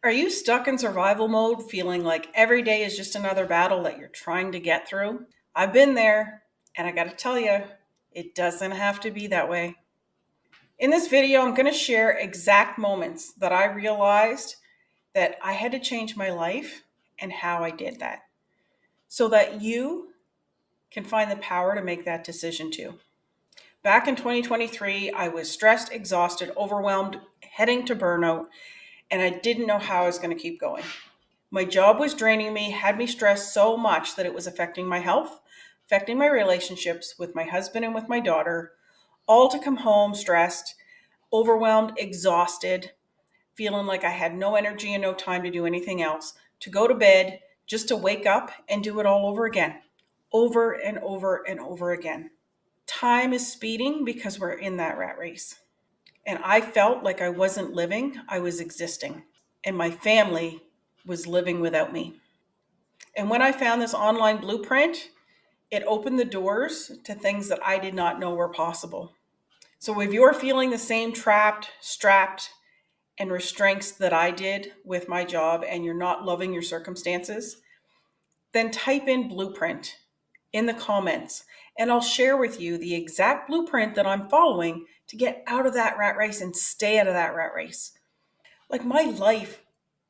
Are you stuck in survival mode, feeling like every day is just another battle that you're trying to get through? I've been there, and I gotta tell you, it doesn't have to be that way. In this video, I'm gonna share exact moments that I realized that I had to change my life and how I did that so that you can find the power to make that decision too. Back in 2023, I was stressed, exhausted, overwhelmed, heading to burnout, and I didn't know how I was going to keep going. My job was draining me, had me stressed so much that it was affecting my health, affecting my relationships with my husband and with my daughter, all to come home stressed, overwhelmed, exhausted, feeling like I had no energy and no time to do anything else, to go to bed, just to wake up and do it all over again, over and over and over again. Time is speeding because we're in that rat race. And I felt like I wasn't living, I was existing. And my family was living without me. And when I found this online blueprint, it opened the doors to things that I did not know were possible. So if you're feeling the same trapped, strapped, and restraints that I did with my job and you're not loving your circumstances, then type in blueprint in the comments and I'll share with you the exact blueprint that I'm following to get out of that rat race and stay out of that rat race. Like my life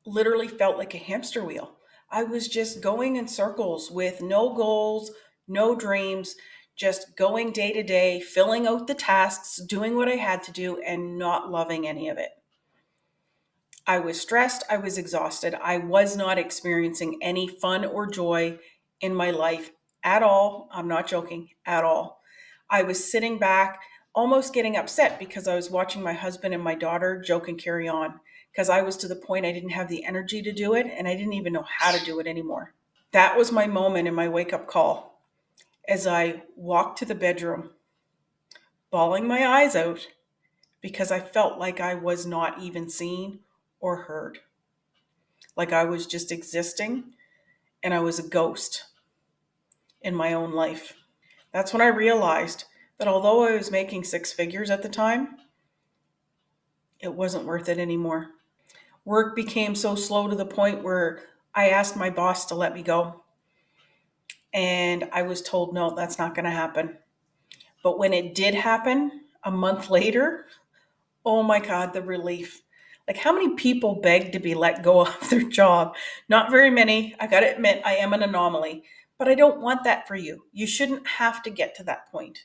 literally felt like a hamster wheel. I was just going in circles with no goals, no dreams, just going day to day, filling out the tasks, doing what I had to do, and not loving any of it. I was stressed, I was exhausted, I was not experiencing any fun or joy in my life at all. I'm not joking, at all. I was sitting back, almost getting upset because I was watching my husband and my daughter joke and carry on because I was to the point I didn't have the energy to do it and I didn't even know how to do it anymore. That was my moment in my wake up call as I walked to the bedroom, bawling my eyes out because I felt like I was not even seen or heard, like I was just existing and I was a ghost in my own life. That's when I realized that although I was making six figures at the time, it wasn't worth it anymore. Work became so slow to the point where I asked my boss to let me go. And I was told, no, that's not going to happen. But when it did happen a month later, oh my God, the relief. Like, how many people beg to be let go of their job? Not very many. I got to admit, I am an anomaly, but I don't want that for you. You shouldn't have to get to that point.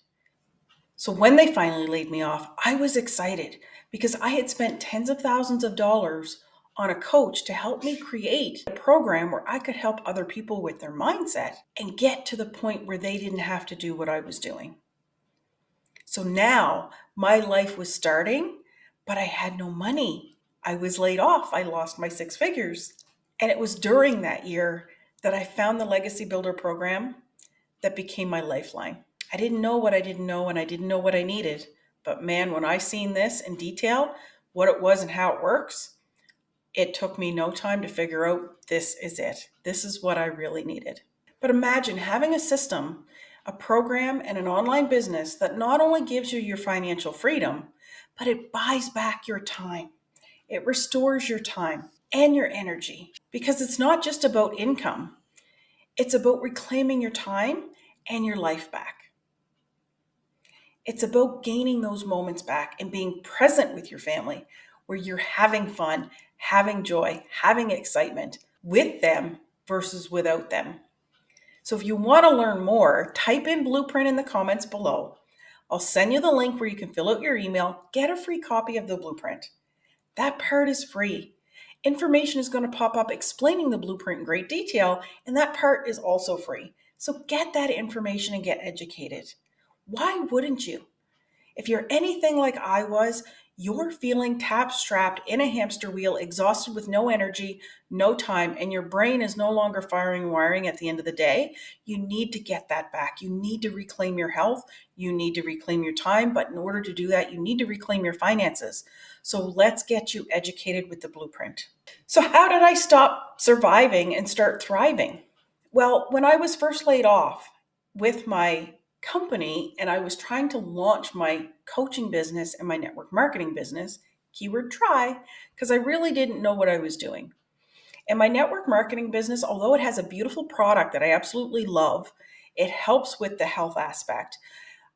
So when they finally laid me off, I was excited because I had spent tens of thousands of dollars on a coach to help me create a program where I could help other people with their mindset and get to the point where they didn't have to do what I was doing. So now my life was starting, but I had no money. I was laid off. I lost my six figures. And it was during that year that I found the Legacy Builder program that became my lifeline. I didn't know what I didn't know and I didn't know what I needed. But man, when I seen this in detail, what it was and how it works, it took me no time to figure out this is it. This is what I really needed. But imagine having a system, a program, and an online business that not only gives you your financial freedom, but it buys back your time. It restores your time and your energy because it's not just about income, it's about reclaiming your time and your life back. It's about gaining those moments back and being present with your family where you're having fun, having joy, having excitement with them versus without them. So if you want to learn more, type in blueprint in the comments below. I'll send you the link where you can fill out your email, get a free copy of the blueprint. That part is free. Information is going to pop up explaining the blueprint in great detail, and that part is also free. So get that information and get educated. Why wouldn't you? If you're anything like I was, you're feeling tapped, strapped in a hamster wheel, exhausted with no energy, no time, and your brain is no longer firing and wiring at the end of the day. You need to get that back. You need to reclaim your health. You need to reclaim your time. But in order to do that, you need to reclaim your finances. So let's get you educated with the blueprint. So, how did I stop surviving and start thriving? Well, when I was first laid off with my company and I was trying to launch my coaching business and my network marketing business, keyword try, because I really didn't know what I was doing. And my network marketing business, although it has a beautiful product that I absolutely love, it helps with the health aspect.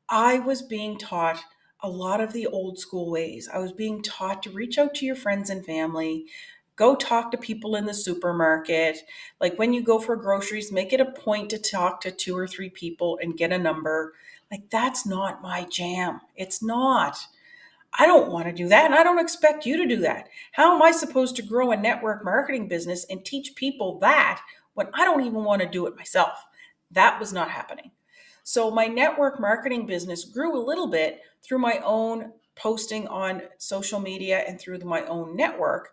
I was being taught a lot of the old school ways. I was being taught to reach out to your friends and family, go talk to people in the supermarket. Like when you go for groceries, make it a point to talk to two or three people and get a number. Like that's not my jam. It's not. I don't want to do that, and I don't expect you to do that. How am I supposed to grow a network marketing business and teach people that when I don't even want to do it myself? That was not happening. So, my network marketing business grew a little bit through my own posting on social media and through my own network,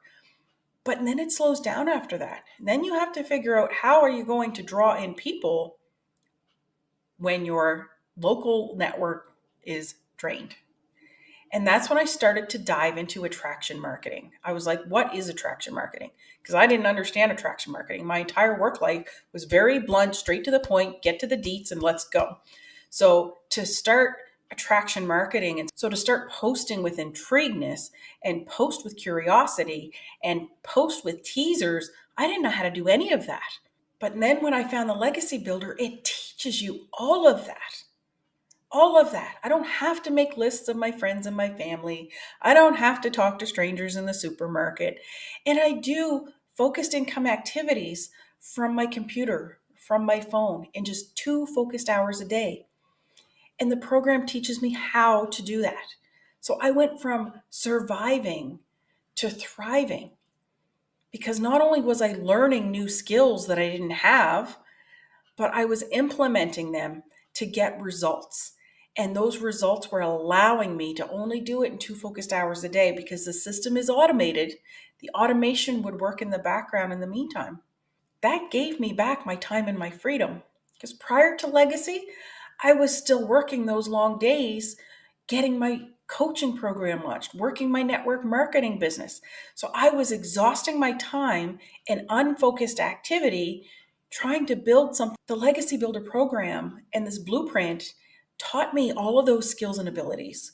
but then it slows down after that. Then you have to figure out how are you going to draw in people when your local network is drained. And that's when I started to dive into attraction marketing. I was like, what is attraction marketing? Because I didn't understand attraction marketing. My entire work life was very blunt, straight to the point, get to the deets and let's go. So to start attraction marketing, and so to start posting with intrigueness and post with curiosity and post with teasers, I didn't know how to do any of that. But then when I found the Legacy Builder, it teaches you all of that. All of that. I don't have to make lists of my friends and my family. I don't have to talk to strangers in the supermarket. And I do focused income activities from my computer, from my phone, in just 2 focused hours a day. And the program teaches me how to do that. So I went from surviving to thriving because not only was I learning new skills that I didn't have, but I was implementing them to get results. And those results were allowing me to only do it in 2 focused hours a day because the system is automated. The automation would work in the background in the meantime. That gave me back my time and my freedom. Because prior to Legacy, I was still working those long days, getting my coaching program launched, working my network marketing business. So I was exhausting my time in unfocused activity trying to build something. The Legacy Builder program and this blueprint taught me all of those skills and abilities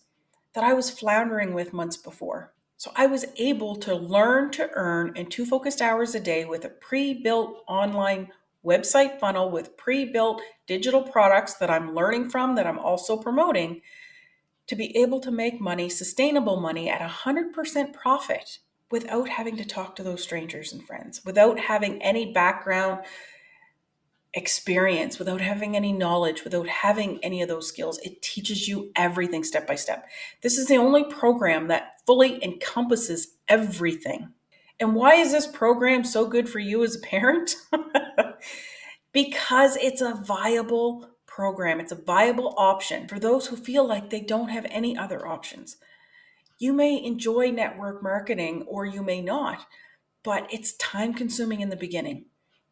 that I was floundering with months before. So I was able to learn to earn in 2 focused hours a day with a pre-built online website funnel with pre-built digital products that I'm learning from, that I'm also promoting, to be able to make money, sustainable money at 100% profit without having to talk to those strangers and friends, without having any background experience, without having any knowledge, without having any of those skills. It teaches you everything step by step. This is the only program that fully encompasses everything. And why is this program so good for you as a parent? Because it's a viable program. It's a viable option for those who feel like they don't have any other options. You may enjoy network marketing or you may not, but it's time consuming in the beginning.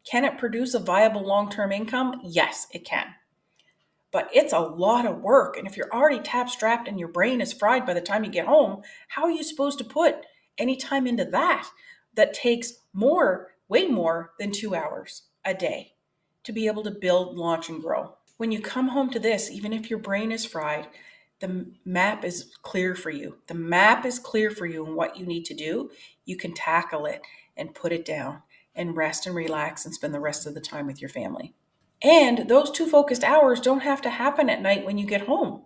Can it produce a viable long-term income? Yes, it can. But it's a lot of work. And if you're already tap strapped and your brain is fried by the time you get home, how are you supposed to put any time into that that takes more, way more than 2 hours a day to be able to build, launch, and grow? When you come home to this, even if your brain is fried, the map is clear for you. The map is clear for you and what you need to do. You can tackle it and put it down and rest and relax and spend the rest of the time with your family. And those 2 focused hours don't have to happen at night when you get home.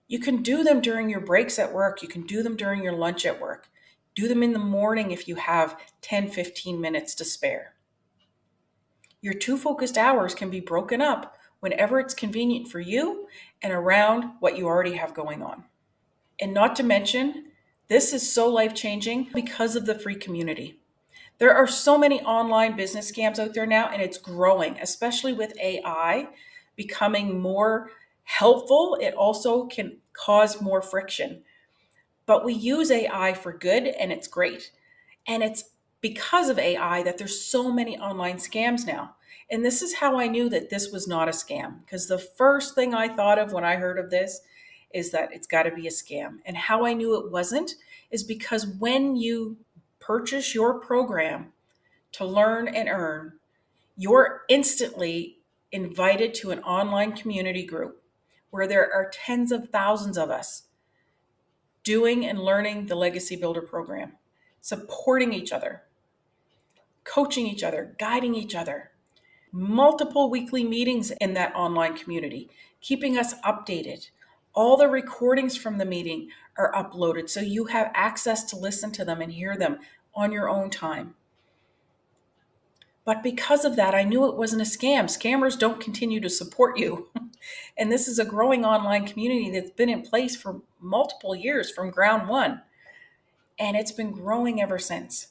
You can do them during your breaks at work. You can do them during your lunch at work. Do them in the morning if you have 10, 15 minutes to spare. Your 2 focused hours can be broken up whenever it's convenient for you and around what you already have going on. And not to mention, this is so life-changing because of the free community. There are so many online business scams out there now, and it's growing, especially with AI becoming more helpful. It also can cause more friction. But we use AI for good, and it's great. And it's because of AI that there's so many online scams now. And this is how I knew that this was not a scam, because the first thing I thought of when I heard of this is that it's got to be a scam. And how I knew it wasn't is because when you purchase your program to learn and earn, you're instantly invited to an online community group where there are tens of thousands of us doing and learning the Legacy Builder program, supporting each other, coaching each other, guiding each other, multiple weekly meetings in that online community, keeping us updated. All the recordings from the meeting are uploaded so you have access to listen to them and hear them on your own time. But because of that, I knew it wasn't a scam. Scammers don't continue to support you. And this is a growing online community that's been in place for multiple years from ground one. And it's been growing ever since.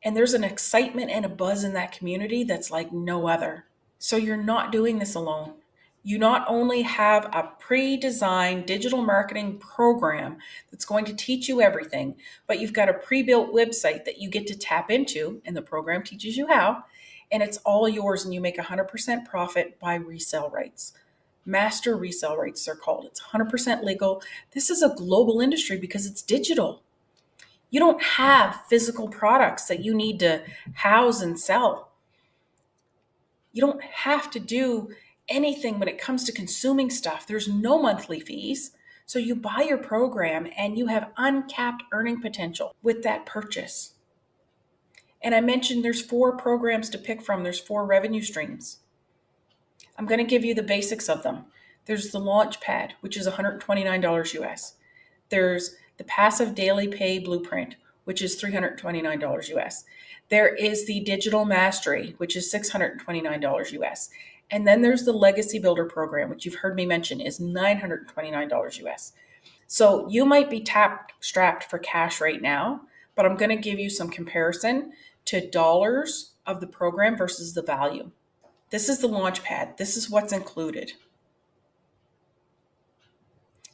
And there's an excitement and a buzz in that community that's like no other. So you're not doing this alone. You not only have a pre-designed digital marketing program that's going to teach you everything, but you've got a pre-built website that you get to tap into, and the program teaches you how, and it's all yours, and you make 100% profit by resale rights. Master resale rights, they're called. It's 100% legal. This is a global industry because it's digital. You don't have physical products that you need to house and sell. You don't have to do anything when it comes to consuming stuff. There's no monthly fees. So you buy your program and you have uncapped earning potential with that purchase. And I mentioned there's 4 programs to pick from. There's 4 revenue streams. I'm going to give you the basics of them. There's the Launchpad, which is $129 US. There's the Passive Daily Pay Blueprint, which is $329 US. There is the Digital Mastery, which is $629 US. And then there's the Legacy Builder program, which you've heard me mention is $929 US. So you might be strapped for cash right now, but I'm going to give you some comparison to dollars of the program versus the value. This is the Launchpad. This is what's included.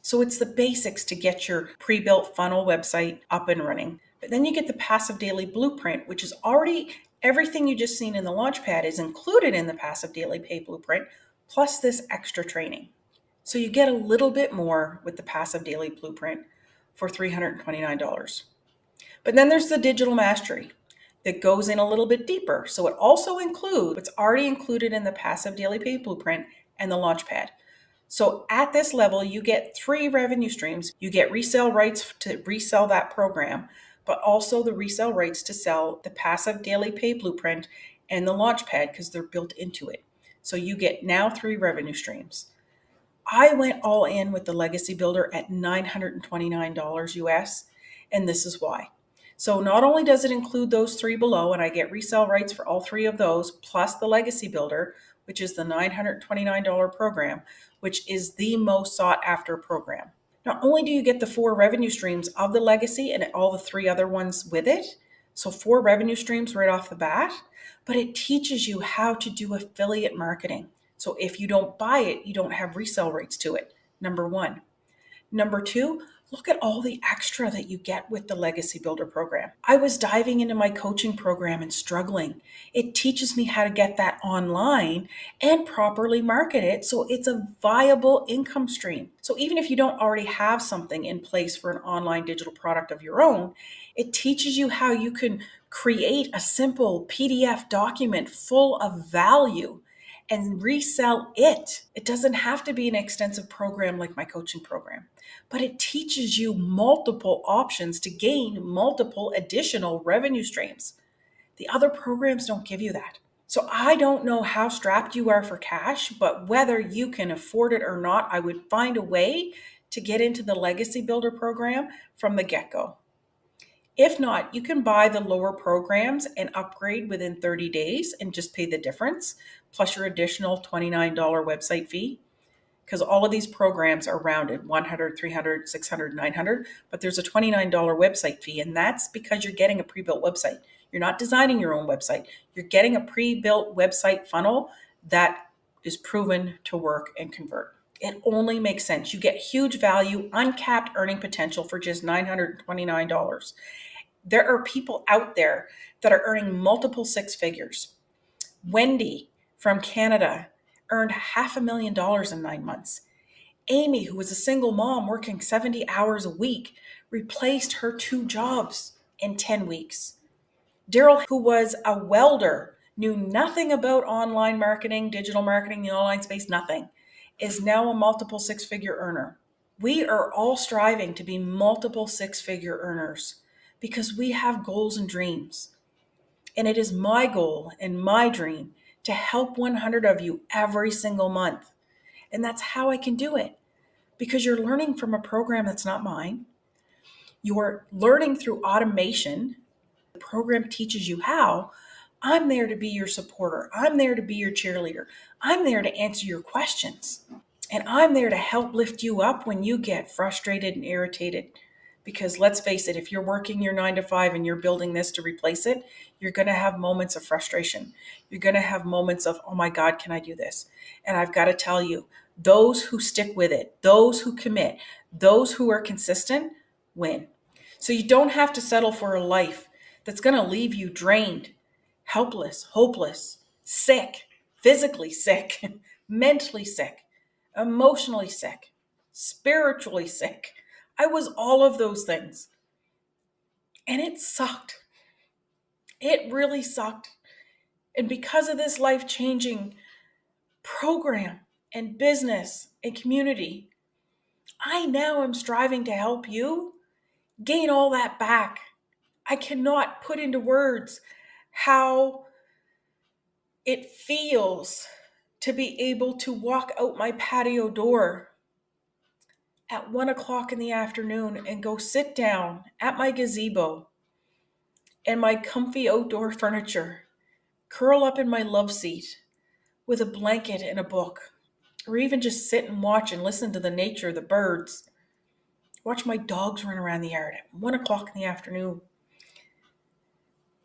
So it's the basics to get your pre-built funnel website up and running. But then you get the Passive Daily Blueprint, which is already everything you just seen in the Launchpad is included in the Passive Daily Pay Blueprint, plus this extra training. So you get a little bit more with the Passive Daily Blueprint for $329. But then there's the Digital Mastery that goes in a little bit deeper. So it also includes what's already included in the Passive Daily Pay Blueprint and the Launchpad. So at this level, you get 3 revenue streams. You get resale rights to resell that program, but also the resale rights to sell the Passive Daily Pay Blueprint and the Launchpad because they're built into it. So you get now 3 revenue streams. I went all in with the Legacy Builder at $929 US, and this is why. So not only does it include those 3 below, and I get resale rights for all 3 of those, plus the Legacy Builder, which is the $929 program, which is the most sought after program. Not only do you get the 4 revenue streams of the Legacy and all the 3 other ones with it, so 4 revenue streams right off the bat, but it teaches you how to do affiliate marketing. So if you don't buy it, you don't have resale rights to it, number 1. Number 2, look at all the extra that you get with the Legacy Builder program. I was diving into my coaching program and struggling. It teaches me how to get that online and properly market it so it's a viable income stream. So even if you don't already have something in place for an online digital product of your own, it teaches you how you can create a simple PDF document full of value and resell it. It doesn't have to be an extensive program like my coaching program, but it teaches you multiple options to gain multiple additional revenue streams. The other programs don't give you that. So I don't know how strapped you are for cash, but whether you can afford it or not, I would find a way to get into the Legacy Builder program from the get-go. If not, you can buy the lower programs and upgrade within 30 days and just pay the difference, plus your additional $29 website fee. Because all of these programs are rounded, 100, 300, 600, 900, but there's a $29 website fee, and that's because you're getting a pre-built website. You're not designing your own website. You're getting a pre-built website funnel that is proven to work and convert. It only makes sense. You get huge value, uncapped earning potential for just $929. There are people out there that are earning multiple 6 figures. Wendy from Canada earned $500,000 in 9 months. Amy, who was a single mom working 70 hours a week, replaced her 2 jobs in 10 weeks. Daryl, who was a welder, knew nothing about online marketing, digital marketing, the online space, nothing, is now a multiple 6-figure earner We are all striving to be multiple six-figure earners because we have goals and dreams. And it is my goal and my dream to help 100 of you every single month. And that's how I can do it, because you're learning from a program that's not mine. You're learning through automation. The program teaches you how. I'm there to be your supporter. I'm there to be your cheerleader. I'm there to answer your questions. And I'm there to help lift you up when you get frustrated and irritated. Because let's face it, if you're working your 9 to 5 and you're building this to replace it, you're going to have moments of frustration. You're going to have moments of, oh my God, can I do this? And I've got to tell you, those who stick with it, those who commit, those who are consistent win. So you don't have to settle for a life that's going to leave you drained, helpless, hopeless, sick, physically sick, mentally sick, emotionally sick, spiritually sick. I was all of those things. And it sucked. It really sucked. And because of this life-changing program and business and community, I now am striving to help you gain all that back. I cannot put into words how it feels to be able to walk out my patio door at 1 o'clock in the afternoon and go sit down at my gazebo and my comfy outdoor furniture, curl up in my love seat with a blanket and a book, or even just sit and watch and listen to the nature, the birds, watch my dogs run around the yard at 1 o'clock in the afternoon.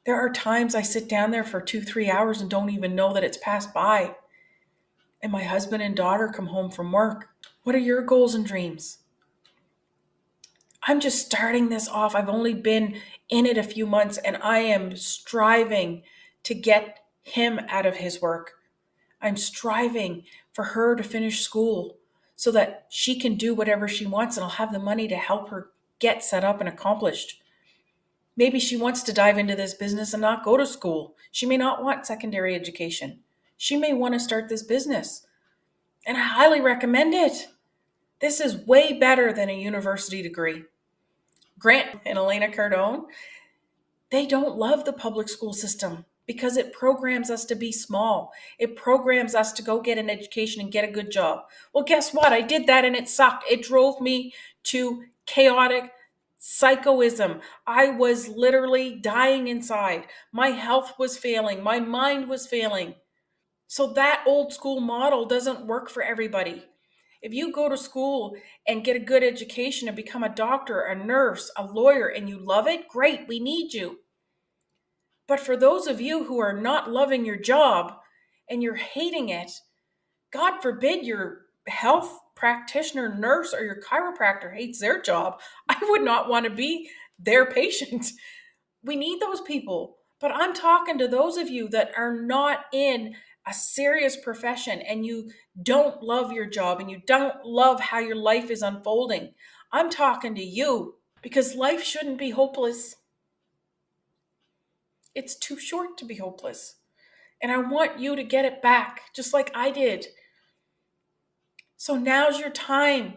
There are times I sit down there for 2-3 hours and don't even know that it's passed by. And my husband and daughter come home from work. What are your goals and dreams? I'm just starting this off. I've only been in it a few months and I am striving to get him out of his work. I'm striving for her to finish school so that she can do whatever she wants and I'll have the money to help her get set up and accomplished. Maybe she wants to dive into this business and not go to school. She may not want secondary education. She may want to start this business. And I highly recommend it. This is way better than a university degree. Grant and Elena Cardone, they don't love the public school system because it programs us to be small. It programs us to go get an education and get a good job. Well, guess what? I did that and it sucked. It drove me to chaotic psychoism. I was literally dying inside. My health was failing. My mind was failing. So that old school model doesn't work for everybody. If you go to school and get a good education and become a doctor, a nurse, a lawyer, and you love it, great, we need you. But for those of you who are not loving your job and you're hating it, God forbid your health practitioner, nurse, or your chiropractor hates their job. I would not want to be their patient. We need those people. But I'm talking to those of you that are not in a serious profession and you don't love your job and you don't love how your life is unfolding. I'm talking to you because life shouldn't be hopeless. It's too short to be hopeless. And I want you to get it back, just like I did. So now's your time.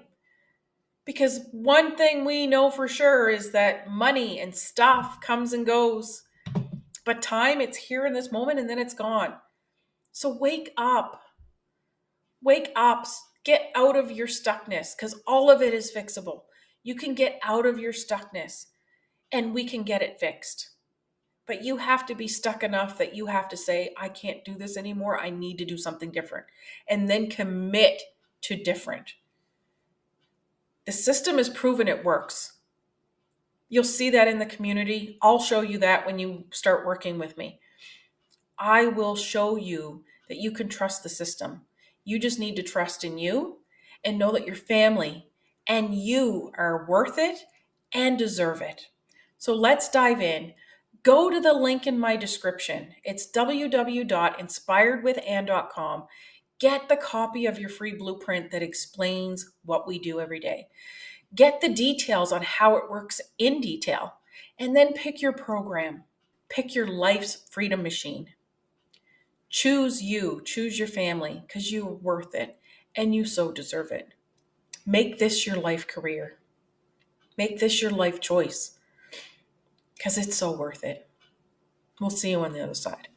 Because one thing we know for sure is that money and stuff comes and goes. But time, it's here in this moment and then it's gone. So wake up. Wake up. Get out of your stuckness because all of it is fixable. You can get out of your stuckness and we can get it fixed. But you have to be stuck enough that you have to say, I can't do this anymore. I need to do something different. And then commit to different. The system is proven it works. You'll see that in the community. I'll show you that when you start working with me. I will show you that you can trust the system. You just need to trust in you and know that your family and you are worth it and deserve it. So let's dive in. Go to the link in my description. It's www.inspiredwithann.com. Get the copy of your free blueprint that explains what we do every day. Get the details on how it works in detail, and then pick your program. Pick your life's freedom machine. Choose you, choose your family, because you're worth it and you so deserve it. Make this your life career. Make this your life choice because it's so worth it. We'll see you on the other side.